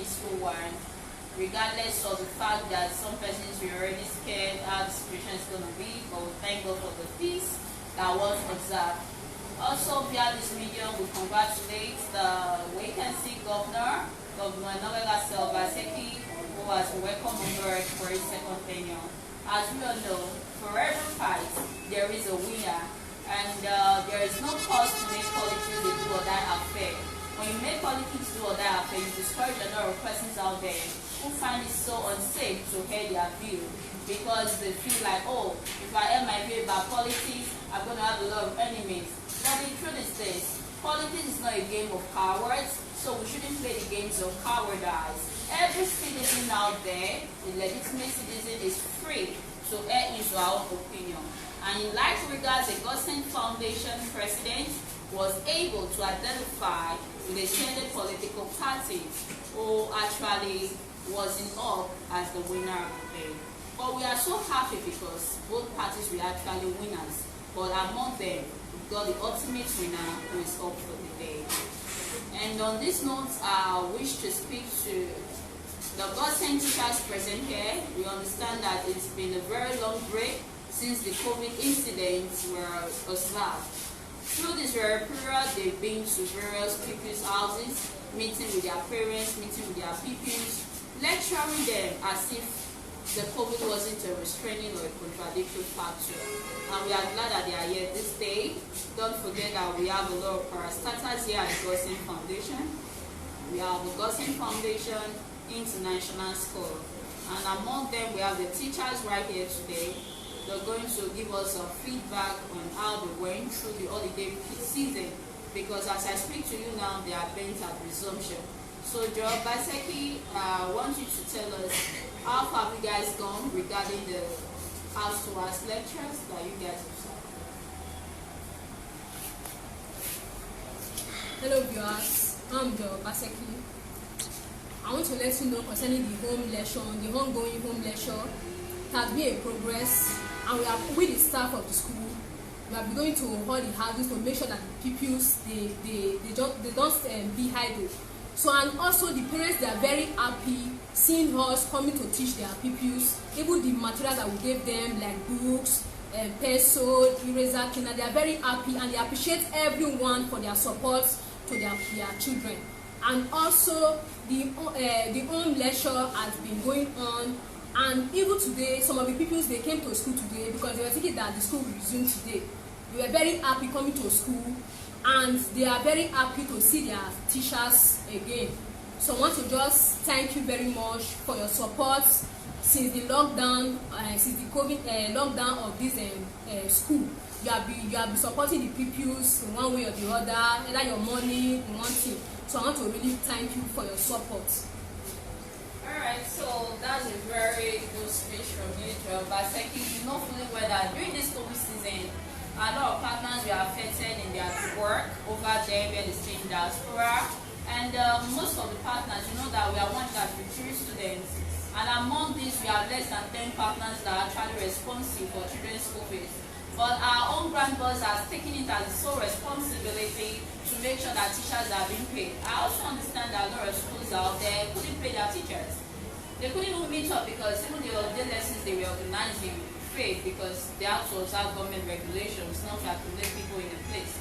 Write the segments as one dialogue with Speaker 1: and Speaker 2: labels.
Speaker 1: peaceful one, regardless of the fact that some persons were already scared how the situation is going to be, but we thank God for the peace that was observed. Also, via this medium, we congratulate the vacancy Governor Osagie, who was welcomed on board for his second tenure. As we all know, for every fight, there is a winner, and there is no cause to make politics a do or die affair. When you make politics do or die affair, you discourage a lot of persons out there who find it so unsafe to hear their view, because they feel like, oh, if I air my view about politics, I'm going to have a lot of enemies. But the truth is this: politics is not a game of cowards, so we shouldn't play the games of cowardice. Every citizen out there, the legitimate citizen, is free to air his or her own opinion. And in like regards, the Godsent Foundation president was able to identify with a standard political party who actually was in up as the winner of the day. But we are so happy because both parties were actually winners. But among them, we got the ultimate winner who is up for the day. And on this note, I wish to speak to the Godsent teachers present here. We understand that it's been a very long break since the COVID incidents were observed. Through this very period, they've been to various pupils' houses, meeting with their parents, meeting with their pupils, lecturing them as if the COVID wasn't a restraining or a contradictory factor. And we are glad that they are here this day. Don't forget that we have a lot of parastatals here at the Godsent Foundation. We have the Godsent Foundation International School. And among them, we have the teachers right here today. They're going to give us some feedback on how they went through the holiday season. Because as I speak to you now, they are bent at resumption. So, Joe Baseki, I want you to tell us, how far have you guys gone regarding the house-to-house lectures that you guys have started?
Speaker 2: Hello viewers, I'm Joe Baseki. I want to let you know concerning the home lecture, the ongoing home lecture. It has been a progress, and we are with the staff of the school. We are going to all the houses to make sure that the pupils they don't be idle. So, and also the parents, they are very happy seeing us coming to teach their pupils. Even the materials that we gave them, like books, pencil, eraser, cleaner, they are very happy, and they appreciate everyone for their support to their children. And also the home lecture has been going on, and even today some of the pupils, they came to school today because they were thinking that the school will resume today. They were very happy coming to school, and they are very happy to see their teachers again. So I want to just thank you very much for your support since the lockdown, since the COVID lockdown of this school. You have been supporting the pupils in one way or the other, either your money, in one thing. So I want to really thank you for your support.
Speaker 1: Alright, so that's a very good speech from you, Joe Baseki. You know fully well that during this COVID season, a lot of partners were affected in their work over there where they stay in diaspora. And most of the partners, you know that we are one that recruit students. And among these, we have less than 10 partners that are actually responsible for children's school fees. But our own grand boss has taken it as a sole responsibility to make sure that teachers are being paid. I also understand that a lot of schools out there couldn't pay their teachers. They couldn't even meet up because even the holiday lessons they were organizing failed because they had to observe government regulations not to accumulate people in a place.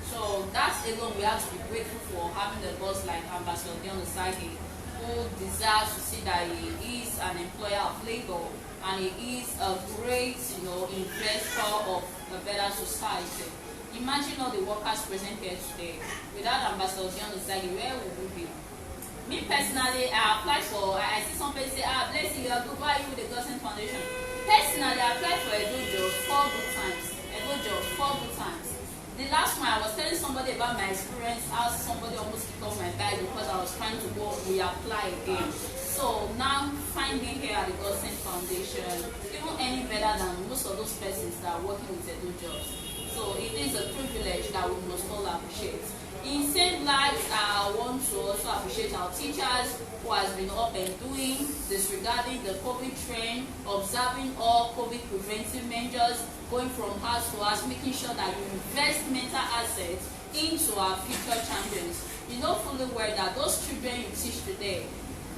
Speaker 1: So that's alone we have to be grateful for having a boss like Amb Dion Osagie, who deserves to see that he is an employer of labor and he is a great, investor of a better society. Imagine all the workers present here today. Without Amb Dion Osagie, where would we be? Me personally, I applied for, I see somebody say, bless you, you're good, why are you with the Godsent Foundation? Personally, I applied for a good job 4 good times. The last one, I was telling somebody about my experience, how somebody almost kicked off my bag because I was trying to go reapply again. So now, finding here at the Godsent Foundation, even any better than most of those persons that are working with their good jobs. So it is a privilege that we must all appreciate. In same light, I want to also appreciate our teachers who has been up and doing, disregarding the COVID trend, observing all COVID preventive measures, going from house to house, making sure that you invest mental assets into our future champions. You know fully well that those children you teach today,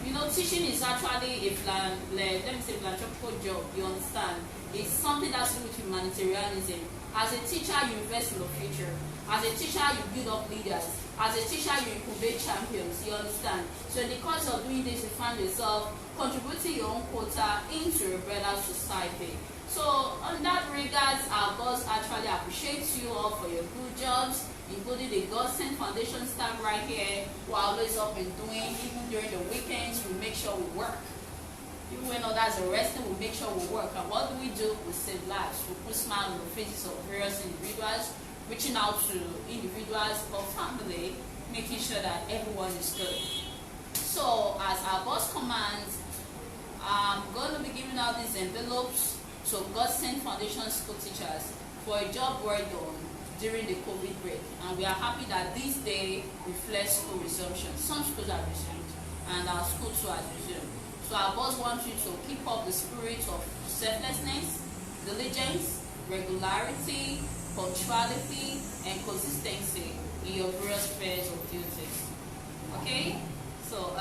Speaker 1: You know, teaching is actually a philanthropical job, you understand? It's something that's to do with humanitarianism. As a teacher, you invest in the future. As a teacher, you build up leaders. As a teacher, you incubate champions, you understand? So in the course of doing this, you find yourself contributing your own quota into a better society. So on that regards, our boss actually appreciates you all for your good jobs, including the Godsent Foundation staff right here, who are always up and doing. Even during the weekends, we make sure we work. Even when others are resting, we make sure we work. And what do? We save lives. We put smiles on the faces of various individuals, reaching out to individuals or family, making sure that everyone is good. So as our boss commands, I'm going to be giving out these envelopes to Godsent Foundation school teachers for a job well done during the COVID break. And we are happy that this day reflects school resumption. Some schools are resumed and our school too has resumed. So our boss wants you to keep up the spirit of selflessness, diligence, regularity, punctuality, and consistency in your various spheres of duties. Okay? So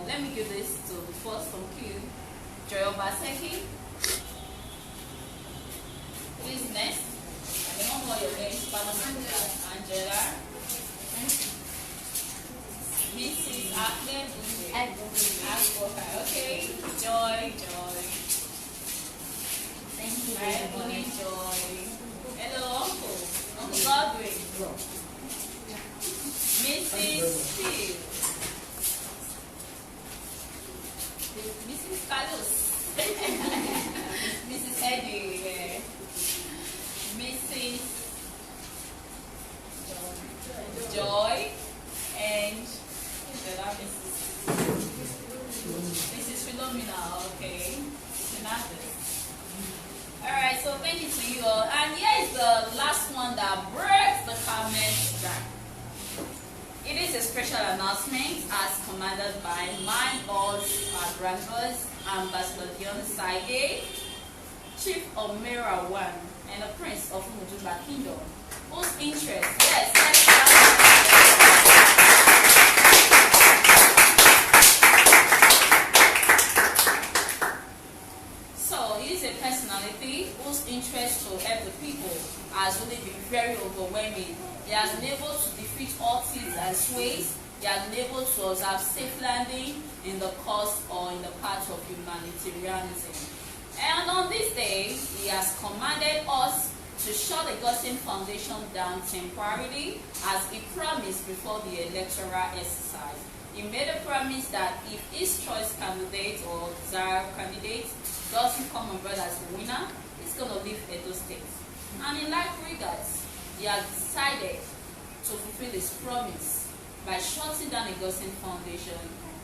Speaker 1: let me give this to the first from Q, Joy Osagie. Please next. I don't know your name, Angela. Mrs. Ahmed. Okay. Joy.
Speaker 3: Thank you.
Speaker 1: Hi, Joy. Hello, Uncle Godwin. Mrs. Steve. Mrs. Carlos. Mrs. Eddie. Yeah. Mrs. Joy. And Mrs. Philomena. Okay. Alright, so thank you to you all. And here is the last one that breaks the comment strike. It is a special announcement as commanded by my boss, our grandboss, Amb Dion Osagie, Chief of Mera One, and a Prince of Mujuba Kingdom, whose interest, whose interest to help the people has really been very overwhelming. He has been able to defeat all odds and sways. He has been able to observe safe landing in the cause or in the path of humanitarianism. And on this day, he has commanded us to shut the Godsent Foundation down temporarily as he promised before the electoral exercise. He made a promise that if his choice candidate or desired candidate doesn't come on board as the winner, he's going to leave Edo State. And in like regards, he has decided to fulfill his promise by shutting down the Godsent Foundation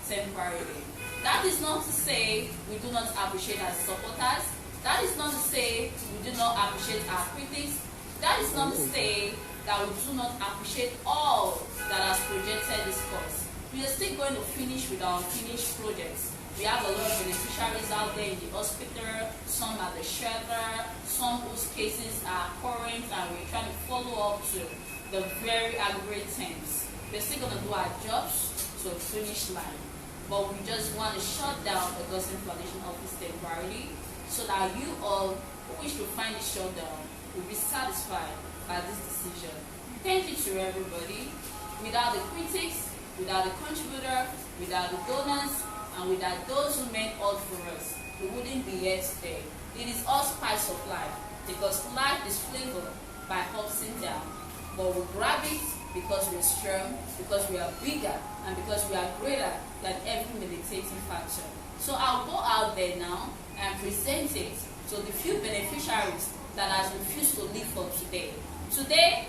Speaker 1: temporarily. That is not to say we do not appreciate our supporters. That is not to say we do not appreciate our critics. That is not to say that we do not appreciate all that has projected this cause. We are still going to finish with our finished projects. We have a lot of beneficiaries out there in the hospital, some at the shelter, some whose cases are current, and we're trying to follow up to the very aggregate terms. We're still going to do our jobs to a finish line, but we just want to shut down the Godsent Foundation office temporarily so that you all who wish to find the shutdown will be satisfied by this decision. Thank you to everybody. Without the critics, without the contributor, without the donors, and without those who meant all for us, we wouldn't be here today. It is all spice of life, because life is flavored by ups and downs. But we grab it because we're strong, because we are bigger, and because we are greater than every meditating factor. So I'll go out there now and present it to the few beneficiaries that has refused to live for today. Today,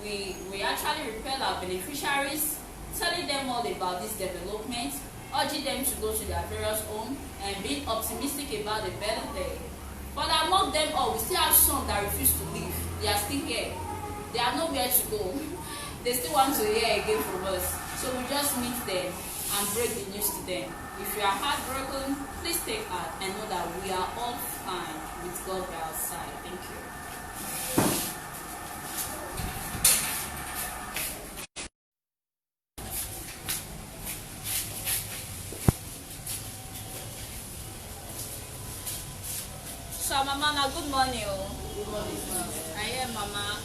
Speaker 1: we actually repel our beneficiaries, telling them all about this development, urging them to go to their various homes and being optimistic about a better day. But among them all, we still have some that refuse to leave. They are still here. They are nowhere to go. They still want to hear again from us. So we just meet them and break the news to them. If you are heartbroken, please take heart and know that we are all fine with God by our side. Thank you. Mama, now good morning. Good morning, ma'am. I am Mama.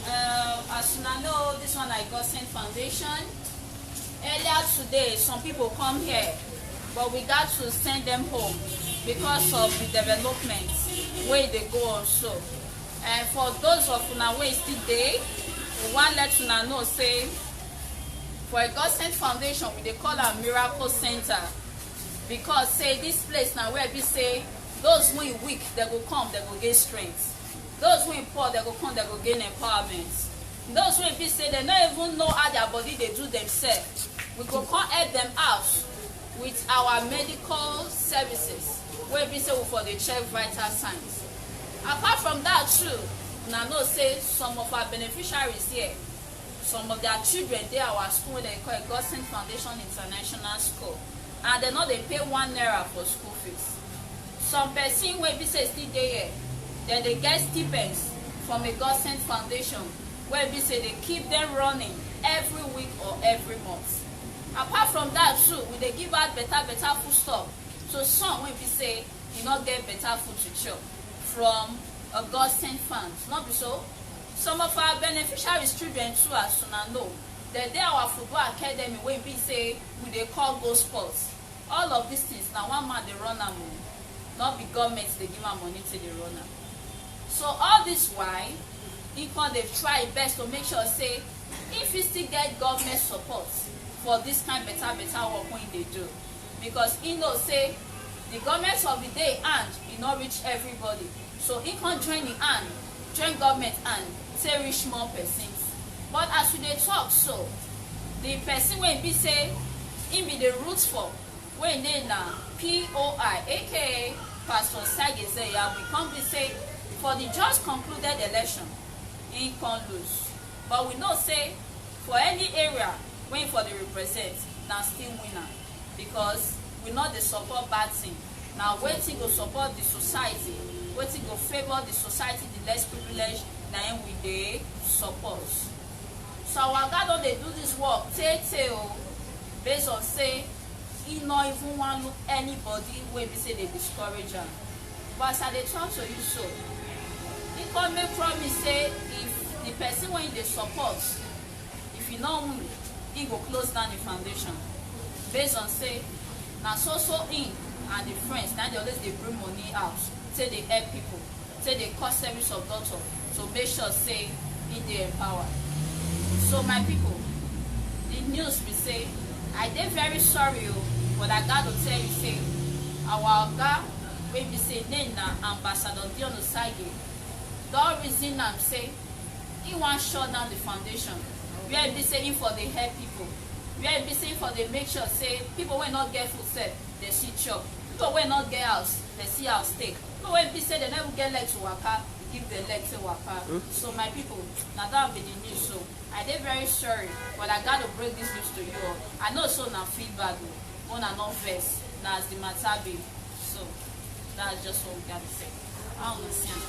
Speaker 1: As you know, this one I Godsent Foundation. Earlier today, some people come here, but we got to send them home because of the development where they go also. And for those of una wey still dey, we want let una know say for a Godsent Foundation we dey call am Miracle Center because say this place na where be say those wey weak they go come, they go gain strength. Those wey poor they go come, they go gain empowerment. Those wey be say they no even know how their body dey do themselves, we go come help them out with our medical services wey be say we for dey check vital signs. Apart from that too, una know say some of our beneficiaries here, some of their children dey our school wey dem call Godsent Foundation International School, and dem no dey pay 1 naira for school fees. Some person wey be say still dey here, dem dey get stipends from a Godsent Foundation wey be say dey keep them running every week or every month. Apart from that too, we dey give out better food stuff to some wey be say e no get better food to chop from a Godsent Fund. Not be so. Some of our beneficiaries children too, as una know, they dey our football academy wey be say we dey call Go Sports. All of these things na one man dey run am o, not be government dey give am money to dey run am. So all this why e come dey try best to make sure say if e still get government support for this kind better work wey e dey do, because e know say the government of the day hand e no reach everybody, so e come join the hand, join government hand, say reach more persons. But as we dey talk so, the person wey be say e be the root for wey name na POI aka Pastor Osagie say we come be say for the just concluded election e come lose, but we know say for any area wey for the represent na still winner, because we no dey support bad thing. Na wetin go support the society, wetin go favour the society, the less privileged, na im we dey support. So our God don dey do this work tey o, based on say e no even wan look anybody wey be say dey discourage am. But as I dey talk to you so, e come make promise say if the person wey e dey support, if e no win, e go close down the foundation, based on say na so im and the friends na dey always dey bring money out, say dey help people, say dey cost service of doctor to make sure say e dey empowered. So my people, the news be say I dey very sorry o, but I got to tell you say our oga wey be say name na Amb Dion Osagie don reason am say he wan shut down the foundation where be say him for dey help people, where be say for dey make sure say people wey no get food sef dey see chop, people wey no get house dey see house take, people wey be say dey never get leg to waka give dem leg to waka. So my people, na that be the news. So I dey very sorry, but I got to break this news to you all. I know so na feedback o, but na no vex, na as the matter be. So that's just what we got to say. I understand.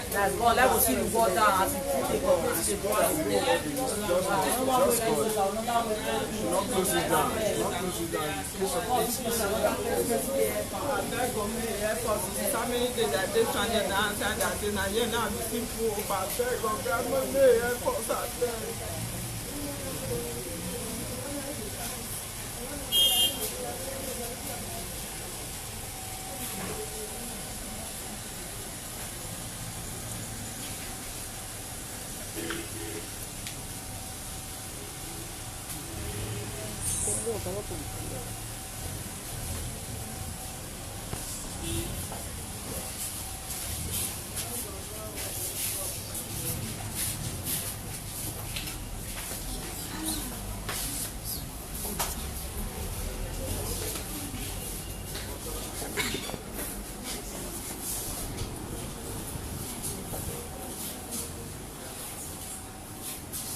Speaker 3: That's God. Let us see the water as it take off.
Speaker 4: Not close it down. Not close it down.
Speaker 5: Family did that they trying to dance and that in a year now the people about beg of grandmother and folks out there.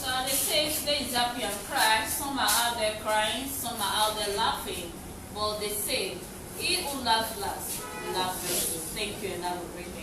Speaker 1: So they say today is happy and cry. Some are out there crying, some are out there laughing. But they say, he who laughs last, laughs first. Thank you and have a great day.